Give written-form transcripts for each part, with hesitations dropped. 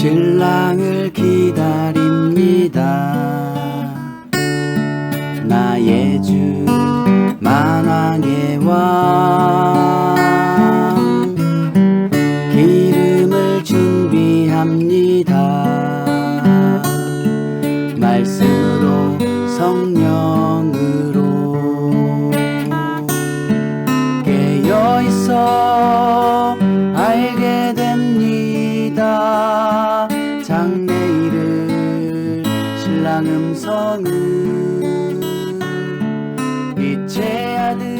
신랑을 기다립니다. 나의 주 만왕의 왕 기름을 준비합니다. 말씀으로 성령으로 깨어있어 알게 됩니다. 장래일을 신랑 음성을 빛의 아들.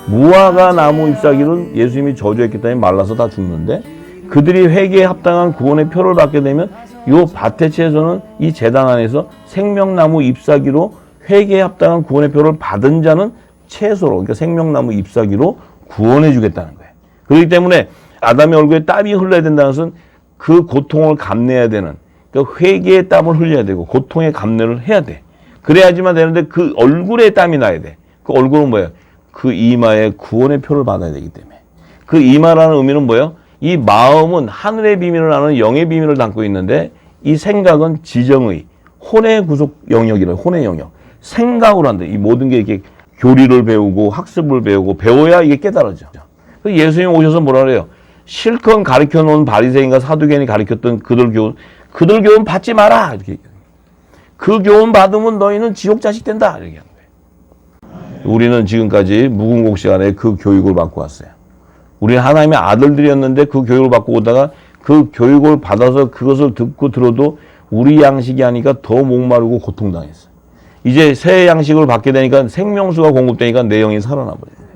무화과 나무 잎사귀는 예수님이 저주했기 때문에 말라서 다 죽는데, 그들이 회개에 합당한 구원의 표를 받게 되면 이 밭에체에서는 이 제단 안에서 생명나무 잎사귀로 회개에 합당한 구원의 표를 받은 자는 채소로, 그러니까 생명나무 잎사귀로 구원해 주겠다는 거예요. 그렇기 때문에 아담의 얼굴에 땀이 흘러야 된다는 것은 그 고통을 감내해야 되는, 그러니까 회개의 땀을 흘려야 되고 고통의 감내를 해야 돼. 그래야지만 되는데 그 얼굴에 땀이 나야 돼. 그 얼굴은 뭐예요? 그 이마에 구원의 표를 받아야 되기 때문에. 그 이마라는 의미는 뭐예요? 이 마음은 하늘의 비밀을 아는 영의 비밀을 담고 있는데, 이 생각은 지정의, 혼의 구속 영역이라, 혼의 영역. 생각으로 한다. 이 모든 게 이렇게 교리를 배우고 학습을 배우고 배워야 이게 깨달아져. 예수님 오셔서 뭐라 그래요? 실컷 가르쳐 놓은 바리새인과 사두개인이 가르쳤던 그들 교훈 받지 마라. 이렇게. 그 교훈 받으면 너희는 지옥 자식 된다. 이렇게 하는 거예요. 우리는 지금까지 무궁곡 시간에 그 교육을 받고 왔어요. 우리는 하나님의 아들들이었는데 그 교육을 받고 오다가 그 교육을 받아서 그것을 듣고 들어도 우리 양식이 아니까 더 목마르고 고통당했어요. 이제 새 양식을 받게 되니까 생명수가 공급되니까 내 영이 살아나버려요.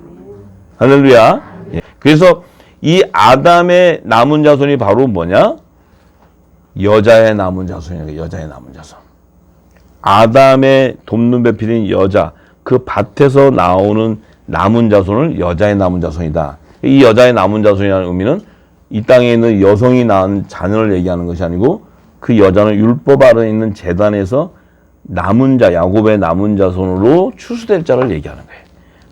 할렐루야. 그래서 이 아담의 남은 자손이 바로 뭐냐? 여자의 남은 자손이에요. 여자의 남은 자손. 아담의 돕는 배필인 여자, 그 밭에서 나오는 남은 자손을 여자의 남은 자손이다. 이 여자의 남은 자손이라는 의미는 이 땅에 있는 여성이 낳은 자녀를 얘기하는 것이 아니고, 그 여자는 율법 아래 있는 제단에서 남은 자, 야곱의 남은 자손으로 추수될 자를 얘기하는 거예요.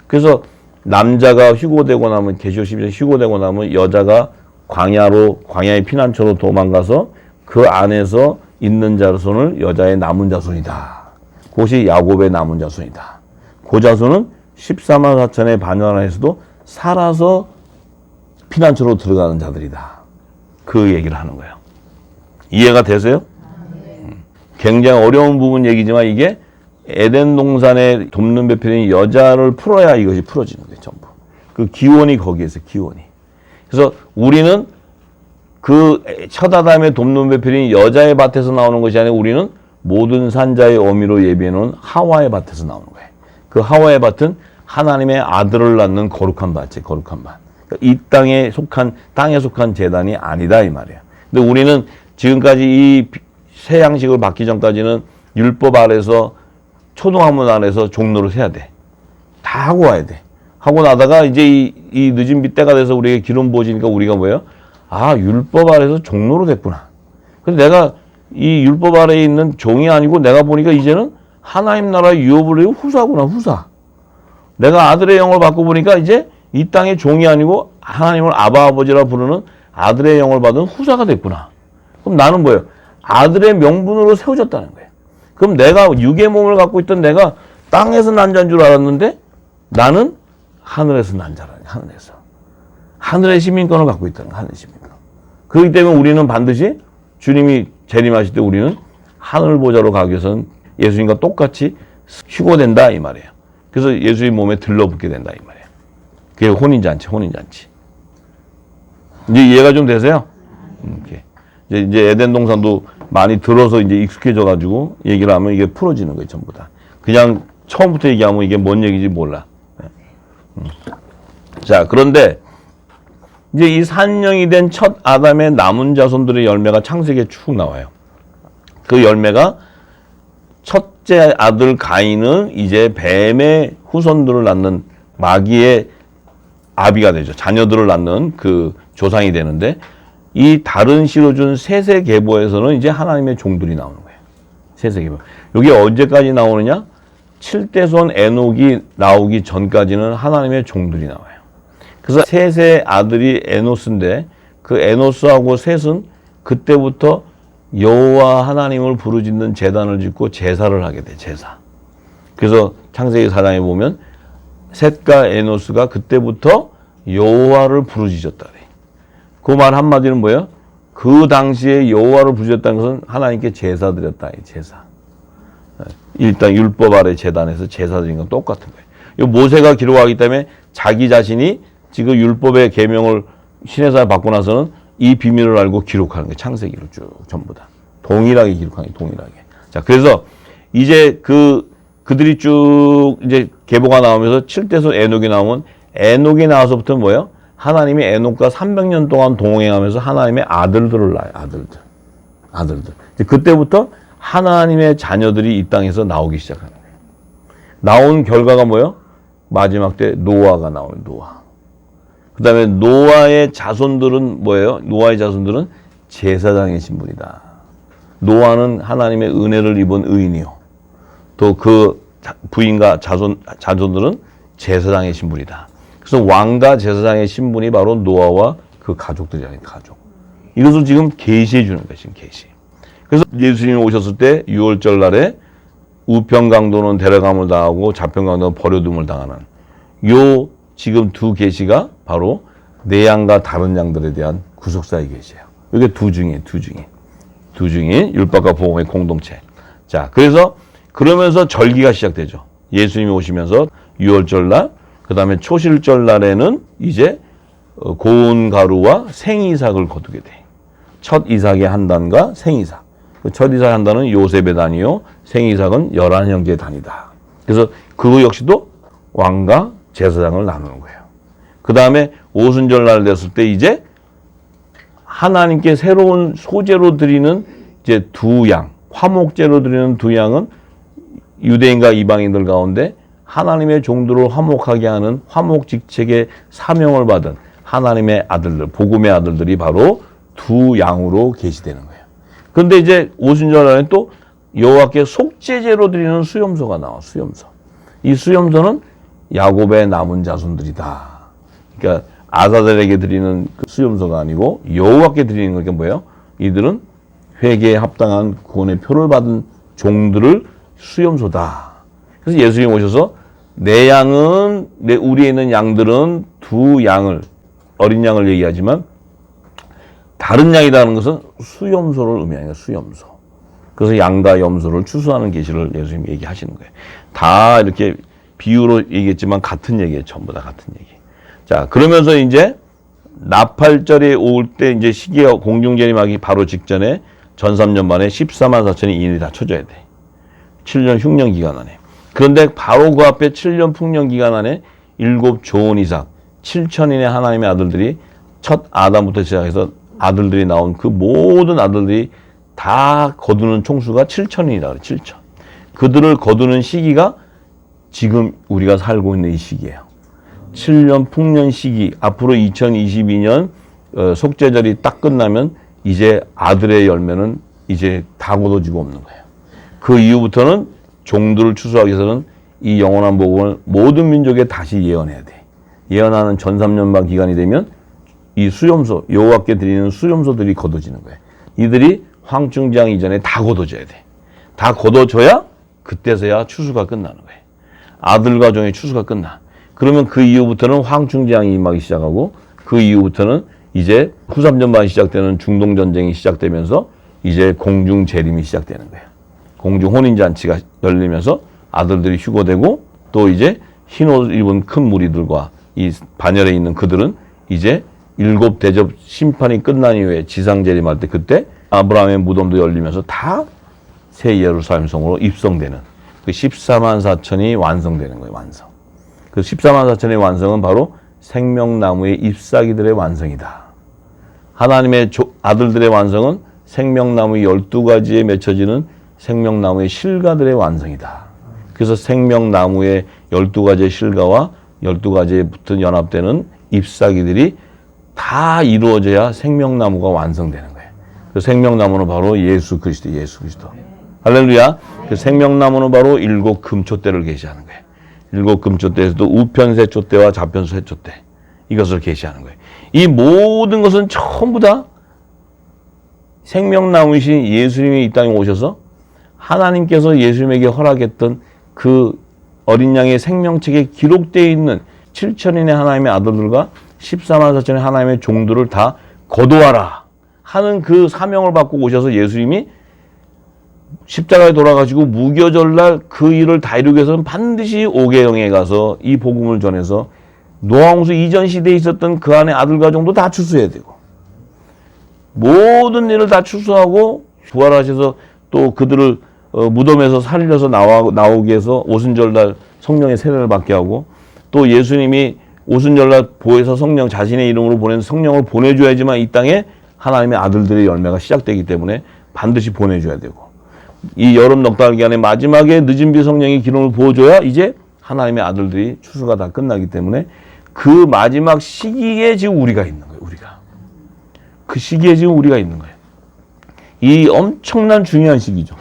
그래서 남자가 휴고되고 나면, 계시록 12장 휴고되고 나면 여자가 광야의 피난처로 도망가서 그 안에서 있는 자손을 여자의 남은 자손이다. 그것이 야곱의 남은 자손이다. 그 자손은 14만 4천의 반연안에서도 살아서 피난처로 들어가는 자들이다. 그 얘기를 하는 거예요. 이해가 되세요? 굉장히 어려운 부분 얘기지만 이게 에덴 동산에 돕는 배필인 여자를 풀어야 이것이 풀어지는 거예요. 전부. 그 기원이 거기에서 기원이. 그래서 우리는 그 첫 아담의 돕는 배필인 여자의 밭에서 나오는 것이 아니라 우리는 모든 산자의 어미로 예비해놓은 하와의 밭에서 나오는 거예요. 그 하와의 밭은 하나님의 아들을 낳는 거룩한 밭이에요. 거룩한 밭. 이 땅에 속한 제단이 아니다 이 말이에요. 근데 우리는 지금까지 이 새 양식을 받기 전까지는 율법 아래서 초등학문 안에서 종로를 세야 돼. 다 하고 와야 돼. 하고 나다가 이제 이 늦은 때가 돼서 우리에게 기름 부어지니까 우리가 뭐예요? 아, 율법 아래서 종로로 됐구나. 근데 내가 이 율법 아래에 있는 종이 아니고 내가 보니까 이제는 하나님 나라의 유업을 해요. 후사구나, 후사. 내가 아들의 영을 받고 보니까 이제 이 땅의 종이 아니고 하나님을 아바 아버지라 부르는 아들의 영을 받은 후사가 됐구나. 그럼 나는 뭐예요? 아들의 명분으로 세워졌다는 거예요. 그럼 내가 육의 몸을 갖고 있던 내가 땅에서 난 자인 줄 알았는데 나는 하늘에서 난 자라니, 하늘에서. 하늘의 시민권을 갖고 있다는 거예요, 하늘의 시민권. 그렇기 때문에 우리는 반드시 주님이 재림하실 때 우리는 하늘 보좌로 가기 위해서는 예수님과 똑같이 휴고된다 이 말이에요. 그래서 예수님 몸에 들러붙게 된다 이 말이에요. 그게 혼인잔치. 이제 이해가 좀 되세요? 이제 에덴 동산도 많이 들어서 이제 익숙해져가지고 얘기를 하면 이게 풀어지는 거예요, 전부 다. 그냥 처음부터 얘기하면 이게 뭔 얘기인지 몰라. 자, 그런데 이제 이 산령이 된 첫 아담의 남은 자손들의 열매가 창세기에 쭉 나와요. 그 열매가 첫째 아들 가인은 이제 뱀의 후손들을 낳는 마귀의 아비가 되죠. 자녀들을 낳는 그 조상이 되는데, 이 다른 씨로 준 셋의 계보에서는 이제 하나님의 종들이 나오는 거예요. 셋의 계보. 여기 언제까지 나오느냐? 7대손 에녹이 나오기 전까지는 하나님의 종들이 나와요. 그래서 셋의 아들이 에노스인데, 그 에노스하고 셋은 그때부터 여호와 하나님을 부르짖는 제단을 짓고 제사를 하게 돼. 제사. 그래서 창세기 4장에 보면 셋과 에노스가 그때부터 여호와를 부르짖었다 그래. 그 말 한마디는 뭐예요? 그 당시에 여호와를 부르짖었다는 것은 하나님께 제사 드렸다. 제사. 일단 율법 아래 제단에서 제사 드린 건 똑같은 거예요. 이 모세가 기록하기 때문에 자기 자신이 지금 율법의 계명을 시내산에 받고 나서는 이 비밀을 알고 기록하는 거예요. 창세기를 쭉 전부 다 동일하게 기록하는 거예요. 동일하게. 자, 그래서 이제 그들이 쭉 이제 계보가 나오면서 7대손 에녹이 나오면 에녹이 나와서부터 뭐예요? 하나님이 에녹과 300년 동안 동행하면서 하나님의 아들들을 낳아요. 아들들. 이제 그때부터 하나님의 자녀들이 이 땅에서 나오기 시작하는 거예요. 나온 결과가 뭐예요? 마지막 때 노아가 나와요. 노아. 그 다음에 노아의 자손들은 뭐예요? 노아의 자손들은 제사장의 신분이다. 노아는 하나님의 은혜를 입은 의인이요. 또 그 부인과 자손들은 제사장의 신분이다. 그래서 왕과 제사장의 신분이 바로 노아와 그 가족들이라는 가족. 이것을 지금 계시해 주는 거예요. 지금 계시. 그래서 예수님이 오셨을 때 6월절 날에 우편강도는 데려감을 당하고 좌편강도는 버려둠을 당하는 요 지금 두 계시가 바로 내 양과 다른 양들에 대한 구속사의 계시예요. 이게 두 중인 율법과 복음의 공동체. 자, 그래서 그러면서 절기가 시작되죠. 예수님이 오시면서 6월절 날, 그 다음에 초실절 날에는 이제 고운 가루와 생이삭을 거두게 돼. 첫 이삭의 한 단과 생이삭. 첫 이삭의 한 단은 요셉의 단이요, 생이삭은 11형제의 단이다. 그래서 그거 역시도 왕과 제사장을 나누는 거예요. 그 다음에 오순절 날 됐을 때 이제 하나님께 새로운 소재로 드리는 이제 두 양, 화목제로 드리는 두 양은 유대인과 이방인들 가운데 하나님의 종들을 화목하게 하는 화목직책의 사명을 받은 하나님의 아들들, 복음의 아들들이 바로 두 양으로 계시되는 거예요. 그런데 이제 오순절 날에 또 여호와께 속죄제로 드리는 수염소가 나와. 수염소. 이 수염소는 야곱의 남은 자손들이다. 그러니까 아사들에게 드리는 그 수염소가 아니고 여호와께 드리는 게 뭐예요? 이들은 회개에 합당한 구원의 표를 받은 종들을 수염소다. 그래서 예수님이 오셔서 내 양은 우리에 있는 양들은 두 양을 어린 양을 얘기하지만 다른 양이라는 것은 수염소를 의미하는 거예요. 수염소. 그래서 양과 염소를 추수하는 계시를 예수님이 얘기하시는 거예요. 다 이렇게 비유로 얘기했지만 같은 얘기예요. 전부 다 같은 얘기. 자, 그러면서 이제 나팔절에 올 때 이제 시기가 공중재림하기 바로 직전에 전삼년 만에 14만 4천의 인이 다 쳐져야 돼. 7년 흉년 기간 안에. 그런데 바로 그 앞에 7년 풍년 기간 안에 7 좋은 이삭 7천인의 하나님의 아들들이 첫 아담부터 시작해서 아들들이 나온 그 모든 아들들이 다 거두는 총수가 7천이다. 7천. 그들을 거두는 시기가 지금 우리가 살고 있는 이 시기예요. 7년 풍년 시기, 앞으로 2022년 속죄절이 딱 끝나면 이제 아들의 열매는 이제 다 거둬지고 없는 거예요. 그 이후부터는 종들을 추수하기 위해서는 이 영원한 복음을 모든 민족에 다시 예언해야 돼. 예언하는 전삼년반 기간이 되면 이 수염소, 여호와께 드리는 수염소들이 거둬지는 거예요. 이들이 황충장 이전에 다 거둬져야 돼. 다 거둬져야 그때서야 추수가 끝나는 거예요. 아들과 종의 추수가 끝나. 그러면 그 이후부터는 황충장이 임하기 시작하고 그 이후부터는 이제 후삼년반이 시작되는 중동전쟁이 시작되면서 이제 공중재림이 시작되는 거예요. 공중 혼인잔치가 열리면서 아들들이 휴거되고 또 이제 흰옷 입은 큰 무리들과 이 반열에 있는 그들은 이제 7 대접 심판이 끝난 이후에 지상재림할 때 그때 아브라함의 무덤도 열리면서 다 새 예루살렘 성으로 입성되는 그 14만 4천이 완성되는 거예요. 완성. 그 14만 4천의 완성은 바로 생명나무의 잎사귀들의 완성이다. 하나님의 아들들의 완성은 생명나무 12가지에 맺혀지는 생명나무의 실과들의 완성이다. 그래서 생명나무의 12가지의 실과와 12가지에 붙은 연합되는 잎사귀들이 다 이루어져야 생명나무가 완성되는 거예요. 그 생명나무는 바로 예수 그리스도. 할렐루야. 그 생명나무는 바로 7 금초대를 계시하는 거예요. 7 금초대에서도 우편세 촛대와 좌편세 촛대 이것을 계시하는 거예요. 이 모든 것은 전부 다 생명나무이신 예수님이 이 땅에 오셔서 하나님께서 예수님에게 허락했던 그 어린 양의 생명책에 기록되어 있는 7천인의 하나님의 아들들과 14만 4천의 하나님의 종들을 다 거두어라 하는 그 사명을 받고 오셔서 예수님이 십자가에 돌아가시고 무교절날 그 일을 다 이루기 위해서는 반드시 오개영에 가서 이 복음을 전해서 노아홍수 이전 시대에 있었던 그 안에 아들과 종도 다 추수해야 되고 모든 일을 다 추수하고 부활하셔서 또 그들을 무덤에서 살려서 나오게 해서 오순절날 성령의 세례를 받게 하고 또 예수님이 오순절날 보혜사 성령 자신의 이름으로 보낸 성령을 보내줘야지만 이 땅에 하나님의 아들들의 열매가 시작되기 때문에 반드시 보내줘야 되고 이 여름 넉 달 기간에 마지막에 늦은 비 성령의 기름을 부어줘야 이제 하나님의 아들들이 추수가 다 끝나기 때문에 그 마지막 시기에 지금 우리가 있는 거예요. 그 시기에 지금 우리가 있는 거예요. 이 엄청난 중요한 시기죠.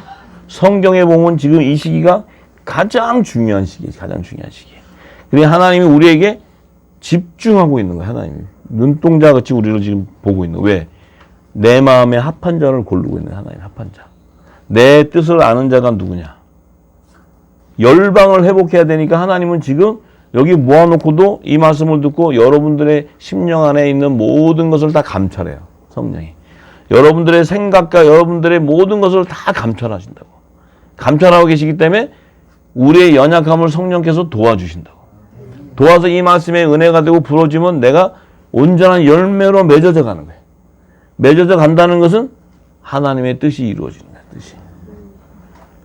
성경에 보면 지금 이 시기가 가장 중요한 시기예요. 가장 중요한 시기예요. 그래서 하나님이 우리에게 집중하고 있는 거예요. 하나님이 눈동자같이 우리를 지금 보고 있는 거예요. 왜? 내 마음에 합한 자를 고르고 있는 하나님 합한 자. 내 뜻을 아는 자가 누구냐? 열방을 회복해야 되니까 하나님은 지금 여기 모아놓고도 이 말씀을 듣고 여러분들의 심령 안에 있는 모든 것을 다 감찰해요. 성령이. 여러분들의 생각과 여러분들의 모든 것을 다 감찰하신다고. 감찰하고 계시기 때문에 우리의 연약함을 성령께서 도와주신다고. 도와서 이 말씀에 은혜가 되고 부러지면 내가 온전한 열매로 맺어져 가는 거예요. 맺어져 간다는 것은 하나님의 뜻이 이루어지는 거예요. 뜻이.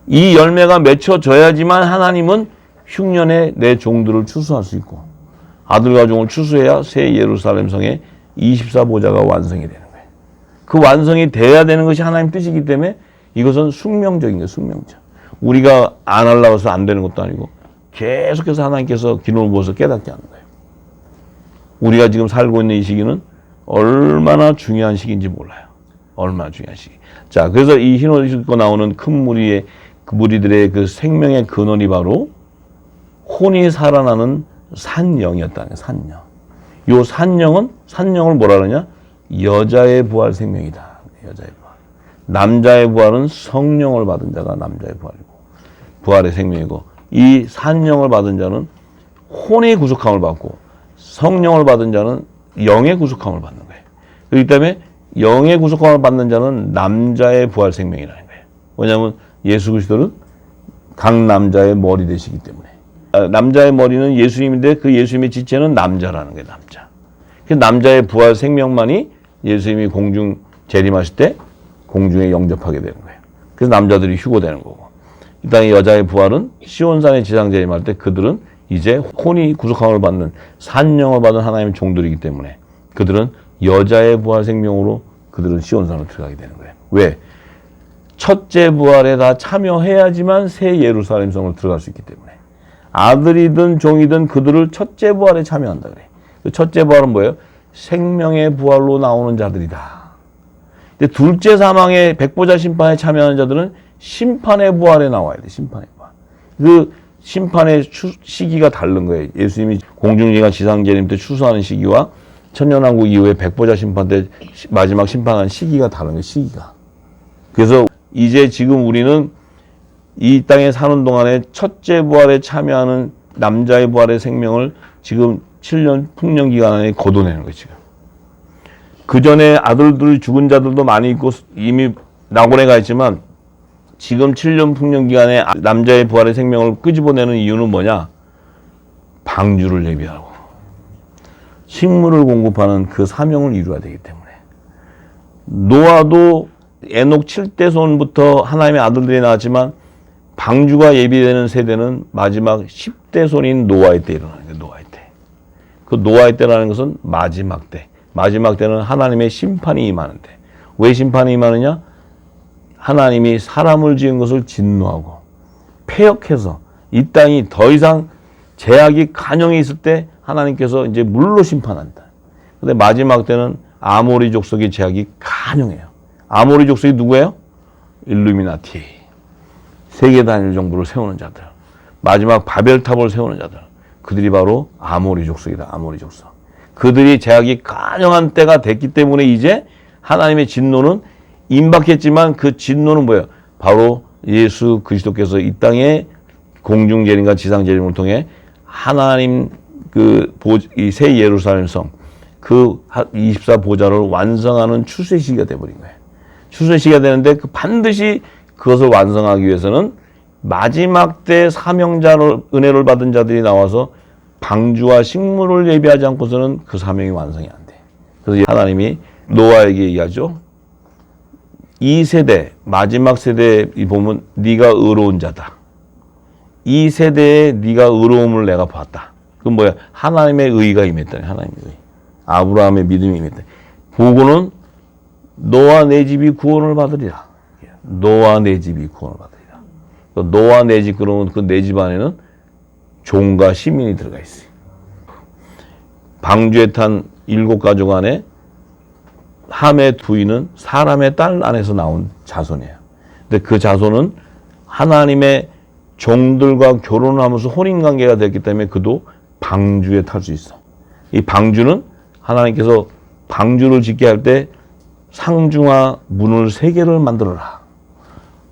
이 열매가 맺혀져야지만 하나님은 흉년에 내 종들을 추수할 수 있고 아들과 종을 추수해야 새 예루살렘 성의 24보좌가 완성이 되는 거예요. 그 완성이 돼야 되는 것이 하나님 뜻이기 때문에 이것은 숙명적인 거예요. 숙명적. 우리가 안 하려고 해서 안 되는 것도 아니고 계속해서 하나님께서 기름을 부어서 깨닫게 하는 거예요. 우리가 지금 살고 있는 이 시기는 얼마나 중요한 시기인지 몰라요. 얼마나 중요한 시기. 자, 그래서 이 흰 옷 입고 나오는 큰 무리의 그 무리들의 그 생명의 근원이 바로 혼이 살아나는 산영이었다는 거예요. 산영. 요 산영을 뭐라 그러냐? 여자의 부활 생명이다. 여자의 부활. 남자의 부활은 성령을 받은 자가 남자의 부활이고 부활의 생명이고 이 산영을 받은 자는 혼의 구속함을 받고 성령을 받은 자는 영의 구속함을 받는 거예요. 그렇기 때문에 영의 구속함을 받는 자는 남자의 부활 생명이라는 거예요. 왜냐하면 예수 그리스도는 각 남자의 머리 되시기 때문에 남자의 머리는 예수님인데 그 예수님의 지체는 남자라는 거예요. 남자. 그 남자의 부활 생명만이 예수님이 공중 재림하실 때 공중에 영접하게 되는 거예요. 그래서 남자들이 휴고되는 거고 이 땅의 여자의 부활은 시온산의 지상 재림할 때 그들은 이제 혼이 구속함을 받는 산영을 받은 하나님의 종들이기 때문에 그들은 여자의 부활 생명으로 그들은 시온산으로 들어가게 되는 거예요. 왜? 첫째 부활에 다 참여해야지만 새 예루살렘 성을 들어갈 수 있기 때문에 아들이든 종이든 그들을 첫째 부활에 참여한다 그래. 그 첫째 부활은 뭐예요? 생명의 부활로 나오는 자들이다. 근데 둘째 사망의 백보자 심판에 참여하는 자들은 심판의 부활에 나와야 돼. 심판의 부활. 그 심판의 시기가 다른 거예요. 예수님이 공중지가 지상재림 때 추수하는 시기와 천년왕국 이후에 백보자 심판 때 마지막 심판하는 시기가 다른 거예요. 시기가. 그래서 이제 지금 우리는 이 땅에 사는 동안에 첫째 부활에 참여하는 남자의 부활의 생명을 지금 7년 풍년 기간 안에 거둬내는 거예요. 지금. 그 전에 아들들 죽은 자들도 많이 있고 이미 낙원에 있지만 지금 7년 풍년 기간에 남자의 부활의 생명을 끄집어내는 이유는 뭐냐? 방주를 예비하고 식물을 공급하는 그 사명을 이루어야 되기 때문에 노아도 에녹 7대손부터 하나님의 아들들이 나왔지만 방주가 예비되는 세대는 마지막 10대손인 노아의 때 일어나는 거예요. 노아의 때. 그 노아의 때라는 것은 마지막 때. 마지막 때는 하나님의 심판이 임하는 때. 왜 심판이 임하느냐? 하나님이 사람을 지은 것을 진노하고 폐역해서 이 땅이 더 이상 제약이 간영이 있을 때 하나님께서 이제 물로 심판한다. 근데 마지막 때는 아모리 족속의 제약이 간영해요. 아모리 족속이 누구예요? 일루미나티. 세계 단일 정부를 세우는 자들. 마지막 바벨탑을 세우는 자들. 그들이 바로 아모리 족속이다. 아모리 족속. 그들이 제약이 간영한 때가 됐기 때문에 이제 하나님의 진노는 임박했지만 그 진노는 뭐예요? 바로 예수 그리스도께서 이 땅에 공중 재림과 지상 재림을 통해 하나님 이 새 예루살렘 성 그 24보좌를 완성하는 출세 시기가 되어버린 거예요. 출세 시기가 되는데 반드시 그것을 완성하기 위해서는 마지막 때 사명자를 은혜를 받은 자들이 나와서 방주와 식물을 예비하지 않고서는 그 사명이 완성이 안 돼. 그래서 하나님이 노아에게 얘기하죠. 이 세대, 마지막 세대에 보면 네가 의로운 자다. 이 세대에 네가 의로움을 내가 봤다. 그건 뭐야? 하나님의 의가 임했다. 하나님의 의. 아브라함의 믿음이 임했다. 보고는 너와 내 집이 구원을 받으리라. 너와 내 집이 구원을 받으리라. 너와 내 집, 그러면 그 내 집 안에는 종과 시민이 들어가 있어요. 방주에 탄 7가족 안에 함의 부인은 사람의 딸 안에서 나온 자손이에요. 근데 그 자손은 하나님의 종들과 결혼을 하면서 혼인관계가 됐기 때문에 그도 방주에 탈 수 있어. 이 방주는 하나님께서 방주를 짓게 할 때 상중하 문을 3개를 만들어라.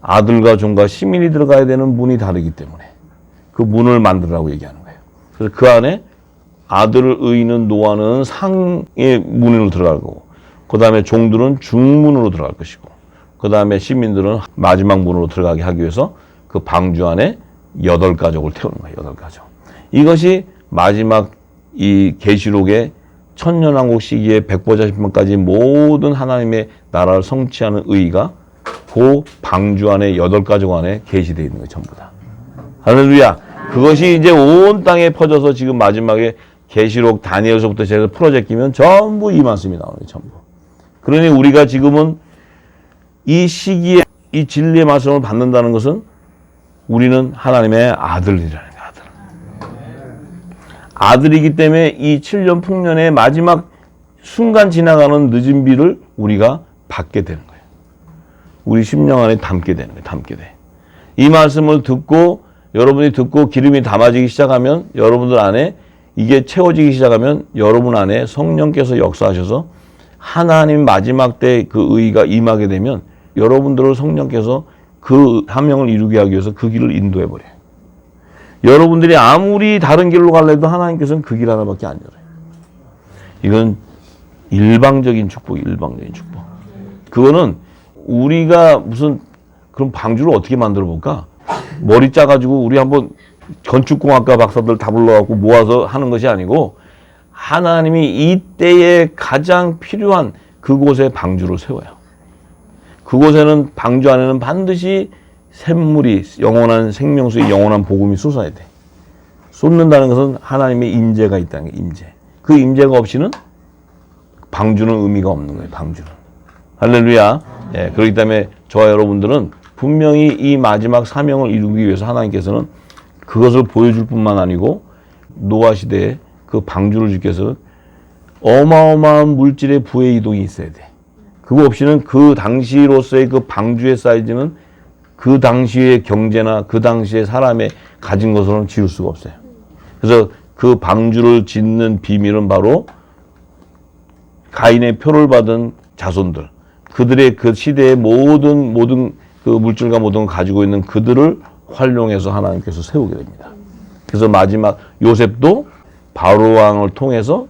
아들과 종과 시민이 들어가야 되는 문이 다르기 때문에 그 문을 만들라고 얘기하는 거예요. 그래서 그 안에 아들을 의는 노아는 상의 문으로 들어갈 거고, 그 다음에 종들은 중문으로 들어갈 것이고, 그 다음에 시민들은 마지막 문으로 들어가게 하기 위해서 그 방주 안에 8가족을 태우는 거예요. 8가족. 이것이 마지막 이 계시록의 천년왕국 시기에 백보자신판까지 모든 하나님의 나라를 성취하는 의의가 그 방주 안에 8가족 안에 계시되어 있는 거예요. 전부 다. 할렐루야. 그것이 이제 온 땅에 퍼져서 지금 마지막에 계시록 다니엘서부터 시작해서 풀어제끼면 전부 이 말씀이 나오는 거예요. 전부. 그러니 우리가 지금은 이 시기에 이 진리의 말씀을 받는다는 것은 우리는 하나님의 아들이라는 거예요. 아들이기 때문에 이 7년 풍년의 마지막 순간 지나가는 늦은 비를 우리가 받게 되는 거예요. 우리 심령 안에 담게 되는 거예요. 담게 돼. 이 말씀을 듣고 여러분이 듣고 기름이 담아지기 시작하면 여러분들 안에 이게 채워지기 시작하면 여러분 안에 성령께서 역사하셔서 하나님 마지막 때 그 의의가 임하게 되면 여러분들을 성령께서 그 사명을 이루게 하기 위해서 그 길을 인도해 버려요. 여러분들이 아무리 다른 길로 갈래도 하나님께서는 그 길 하나밖에 안 열어요. 이건 일방적인 축복, 일방적인 축복. 그거는 우리가 무슨 그럼 방주를 어떻게 만들어 볼까? 머리 짜가지고 우리 한번 건축공학과 박사들 다 불러갖고 모아서 하는 것이 아니고 하나님이 이때에 가장 필요한 그곳에 방주를 세워요. 그곳에는 방주 안에는 반드시 샘물이 영원한 생명수의 영원한 복음이 솟아야 돼. 쏟는다는 것은 하나님의 임재가 있다는 게 임재. 그 임재가 없이는 방주는 의미가 없는 거예요. 방주는. 할렐루야. 예, 그렇기 때문에 저와 여러분들은 분명히 이 마지막 사명을 이루기 위해서 하나님께서는 그것을 보여줄 뿐만 아니고 노아 시대에 그 방주를 짓기 위해서 어마어마한 물질의 부의 이동이 있어야 돼. 그거 없이는 그 당시로서의 그 방주의 사이즈는 그 당시의 경제나 그 당시의 사람의 가진 것으로는 지을 수가 없어요. 그래서 그 방주를 짓는 비밀은 바로 가인의 표를 받은 자손들, 그들의 그 시대의 모든 그 물질과 모든 걸 가지고 있는 그들을 활용해서 하나님께서 세우게 됩니다. 그래서 마지막 요셉도 바로 왕을 통해서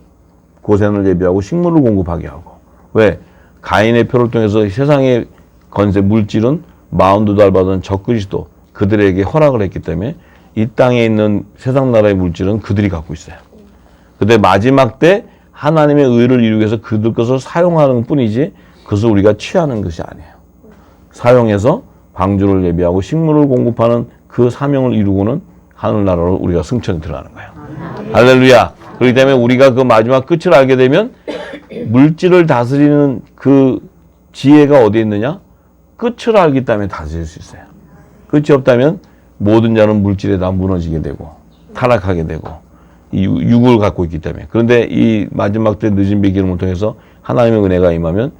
고센을 예비하고 식물을 공급하게 하고, 왜? 가인의 표를 통해서 세상의 건세 물질은 마흔 달 받은 적그리스도 그들에게 허락을 했기 때문에 이 땅에 있는 세상 나라의 물질은 그들이 갖고 있어요. 근데 마지막 때 하나님의 의를 이루기 위해서 그들 것을 사용하는 뿐이지 그것을 우리가 취하는 것이 아니에요. 사용해서 방주를 예비하고 식물을 공급하는 그 사명을 이루고는 하늘나라로 우리가 승천에 들어가는 거예요. 할렐루야. 그렇기 때문에 우리가 그 마지막 끝을 알게 되면 물질을 다스리는 그 지혜가 어디에 있느냐? 끝을 알기 때문에 다스릴 수 있어요. 끝이 없다면 모든 자는 물질에 다 무너지게 되고 타락하게 되고 이 육을 갖고 있기 때문에. 그런데 이 마지막 때 늦은 비 기름을 통해서 하나님의 은혜가 임하면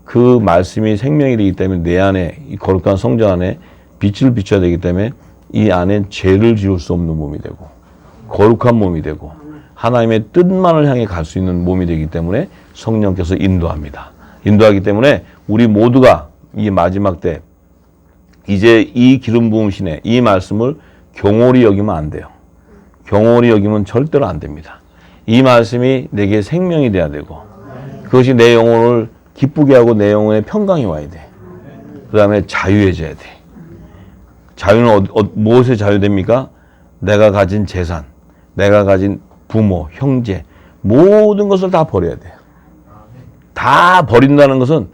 그 말씀이 생명이 되기 때문에 내 안에 이 거룩한 성전 안에 빛을 비춰야 되기 때문에 이 안에 죄를 지을 수 없는 몸이 되고 거룩한 몸이 되고 하나님의 뜻만을 향해 갈 수 있는 몸이 되기 때문에 성령께서 인도합니다. 인도하기 때문에 우리 모두가 이 마지막 때 이제 이 기름 부음 신의 이 말씀을 경홀히 여기면 안 돼요. 경홀히 여기면 절대로 안 됩니다. 이 말씀이 내게 생명이 돼야 되고 그것이 내 영혼을 기쁘게 하고 내 영혼에 평강이 와야 돼. 그 다음에 자유해져야 돼. 자유는 무엇에 자유됩니까? 내가 가진 재산, 내가 가진 부모, 형제 모든 것을 다 버려야 돼요. 다 버린다는 것은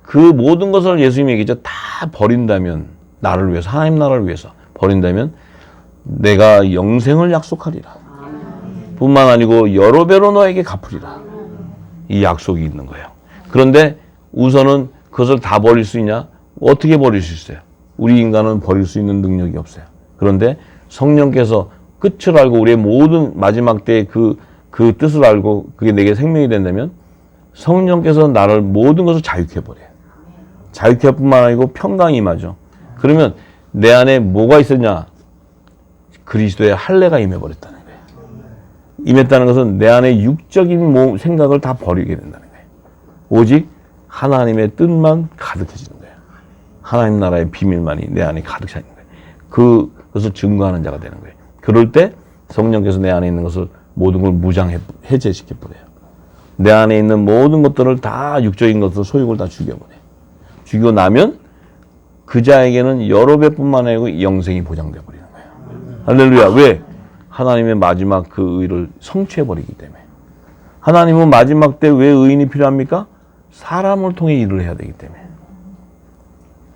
그 모든 것을 예수님이 얘기했죠. 다 버린다면 나를 위해서 하나님 나라를 위해서 버린다면 내가 영생을 약속하리라. 뿐만 아니고 여러 배로 너에게 갚으리라. 이 약속이 있는 거예요. 그런데 우선은 그것을 다 버릴 수 있냐? 어떻게 버릴 수 있어요? 우리 인간은 버릴 수 있는 능력이 없어요. 그런데 성령께서 끝을 알고 우리의 모든 마지막 때의 그 뜻을 알고 그게 내게 생명이 된다면 성령께서 나를 모든 것을 자유케 해버려요. 자유케 할 뿐만 아니고 평강이 임하죠. 그러면 내 안에 뭐가 있었냐? 그리스도의 할례가 임해버렸다는 거예요. 임했다는 것은 내 안에 육적인 생각을 다 버리게 된다는 거예요. 오직 하나님의 뜻만 가득해지는 거예요. 하나님 나라의 비밀만이 내 안에 가득 차 있는 거예요. 그것을 증거하는 자가 되는 거예요. 그럴 때 성령께서 내 안에 있는 것을 모든 걸 해제시켜 버려요. 내 안에 있는 모든 것들을 다 육적인 것들 소욕을 다 죽여버려요. 죽이고 나면 그 자에게는 여러 배뿐만 아니고 영생이 보장돼 버리는 거예요. 할렐루야. 왜? 하나님의 마지막 그 의를 성취해 버리기 때문에. 하나님은 마지막 때 왜 의인이 필요합니까? 사람을 통해 일을 해야 되기 때문에.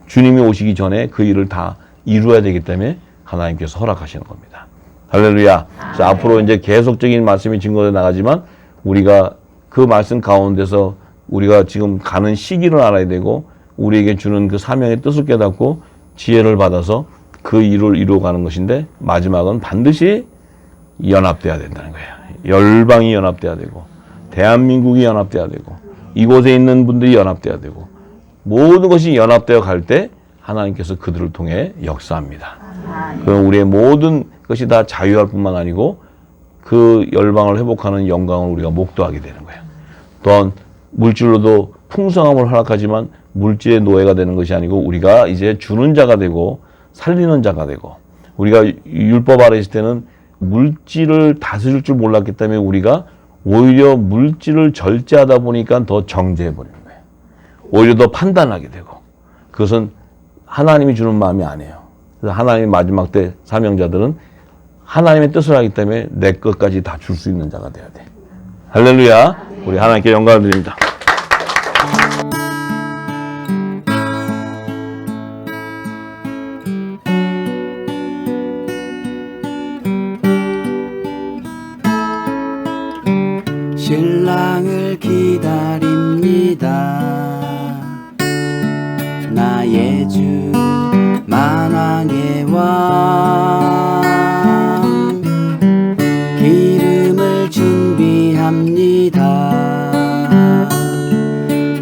주님이 오시기 전에 그 일을 다 이루어야 되기 때문에 하나님께서 허락하시는 겁니다. 할렐루야. 그래서 앞으로 이제 계속적인 말씀이 증거되어 나가지만 우리가 그 말씀 가운데서 우리가 지금 가는 시기를 알아야 되고 우리에게 주는 그 사명의 뜻을 깨닫고 지혜를 받아서 그 일을 이루어가는 것인데 마지막은 반드시 연합돼야 된다는 거예요. 열방이 연합돼야 되고 대한민국이 연합돼야 되고 이곳에 있는 분들이 연합돼야 되고 모든 것이 연합되어 갈 때 하나님께서 그들을 통해 역사합니다. 그럼 우리의 모든 것이 다 자유할 뿐만 아니고 그 열방을 회복하는 영광을 우리가 목도하게 되는 거예요. 또한 물질로도 풍성함을 허락하지만 물질의 노예가 되는 것이 아니고 우리가 이제 주는 자가 되고 살리는 자가 되고 우리가 율법 아래 있을 때는 물질을 다스릴 줄 몰랐기 때문에 우리가 오히려 물질을 절제하다 보니까 더 정죄해버리는 거예요. 오히려 더 판단하게 되고 그것은 하나님이 주는 마음이 아니에요. 그래서 하나님의 마지막 때 사명자들은 하나님의 뜻을 하기 때문에 내 것까지 다 줄 수 있는 자가 돼야 돼. 할렐루야. 우리 하나님께 영광을 드립니다. 신랑을 기다립니다. 나의 주 만왕의 왕 기름을 준비합니다.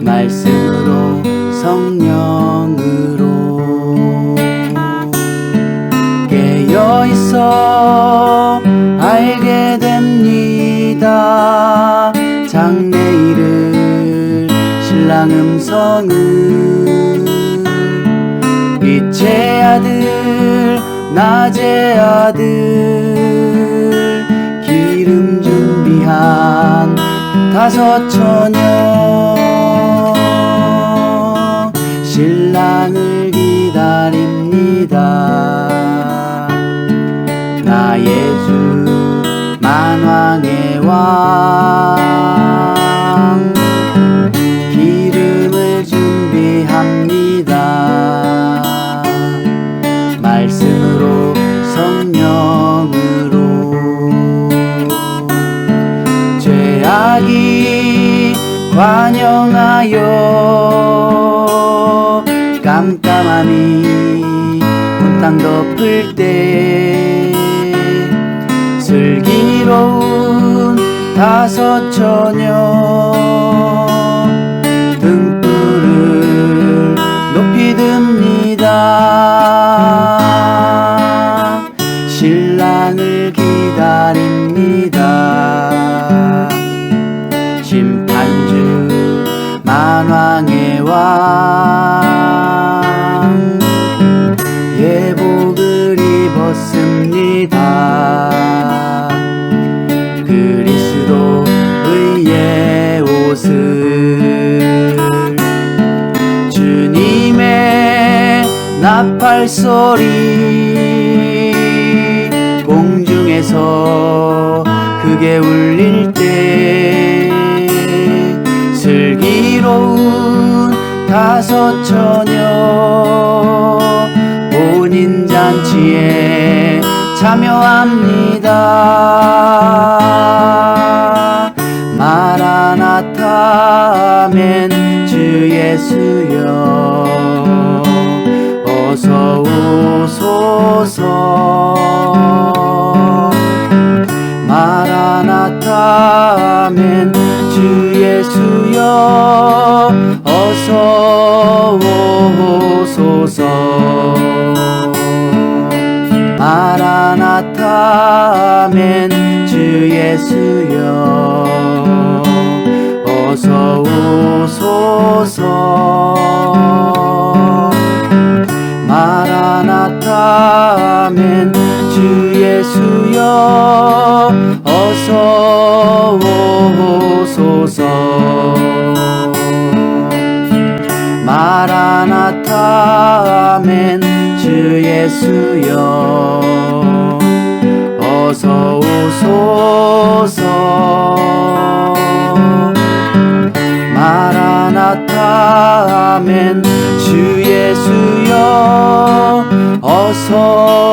말씀으로 성령으로 깨어있어 알게 됩니다. 장래일을 신랑 음성은 빛의 아들 낮의 아들 기름 준비한 다섯 처녀 신랑을 기다립니다. 나의 주 만왕의 왕 기름을 준비합니다. 말씀으로 성령으로 죄악이 관영하여 깜깜함이 온 땅 덮을 때 슬기로운 다섯 처녀 등불을 높이 듭니다. 신랑을 기다립니다. 심판주 만왕의 왕 나팔 소리 공중에서 크게 울릴 때 슬기로운 다섯 처녀 혼인 잔치에 참여합니다. 마라나타 아멘 주 예수여 어서 오소서. 마라나타 아멘 주 예수여 어서 오소서. 마라나타 아멘 주 예수여 어서 오소서. 마라나타 아멘 주 예수여 어서 오소서. 마라나타 아멘 주 예수여 어서 오소서. 마라나타 아멘 주 예수여 어서